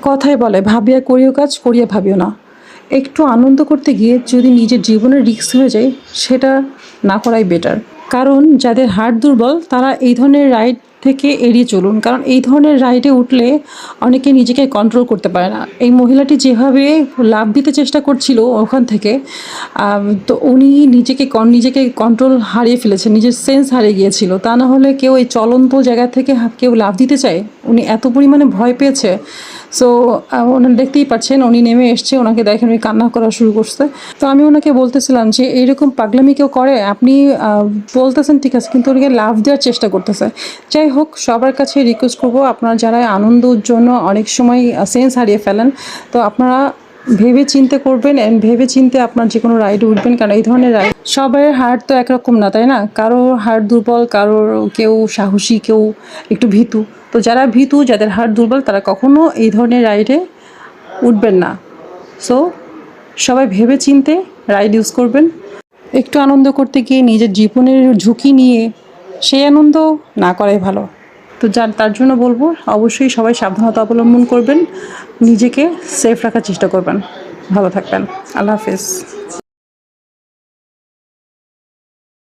কথাই বলে ভাবিয়া করিও কাজ, করিয়া ভাবিও না। একটু আনন্দ করতে গিয়ে যদি নিজের জীবনের রিস্ক হয়ে যায়, সেটা না করাই বেটার। কারণ যাদের হার্ট দুর্বল তারা এই ধরনের রাইড থেকে এড়িয়ে চলুন, কারণ এই ধরনের রাইডে উঠলে অনেকে নিজেকে কন্ট্রোল করতে পারে না। এই মহিলাটি যেভাবে লাফ দিতে চেষ্টা করছিল ওখান থেকে, তো উনি নিজেকে কন্ট্রোল হারিয়ে ফেলেছেন, নিজের সেন্স হারিয়ে গিয়েছিল। তা না হলে কেউ এই চলন্ত জায়গা থেকে কেউ লাফ দিতে চায়? উনি এত পরিমাণে ভয় পেয়েছে। সো ওনার দেখতেই পাচ্ছেন উনি নেমে এসছে, ওনাকে দেখেন উনি কান্না করা শুরু করছে। তো আমি ওনাকে বলতেছিলাম যে এইরকম পাগলামি কেউ করে? আপনি বলতেছেন ঠিক আছে, কিন্তু ওনাকে লাভ দেওয়ার চেষ্টা করতেছে। যাই হোক, সবার কাছে রিকোয়েস্ট করবো, আপনারা যারা আনন্দর জন্য অনেক সময় সেন্স হারিয়ে ফেলেন, তো আপনারা ভেবে চিন্তে করবেন অ্যান্ড ভেবে চিন্তে আপনার যে কোনো রাইডে উঠবেন। কারণ এই ধরনের রাইড, সবার হার্ট তো একরকম না, তাই না? কারো হার্ট দুর্বল, কেউ সাহসী, কেউ একটু ভীতু। তো যারা ভীতু, যাদের হার্ট দুর্বল, তারা কখনো এই ধরনের রাইডে উঠবেন না। সো সবাই ভেবে চিন্তে রাইড ইউজ করবেন। একটু আনন্দ করতে গিয়ে নিজের জীবনের ঝুঁকি নিয়ে সেই আনন্দ না করাই ভালো। তো তার জন্য বলবো, অবশ্যই সবাই সাবধানতা অবলম্বন করবেন, নিজেকে সেফ রাখার চেষ্টা করবেন। ভালো থাকবেন। আল্লাহ হাফেজ।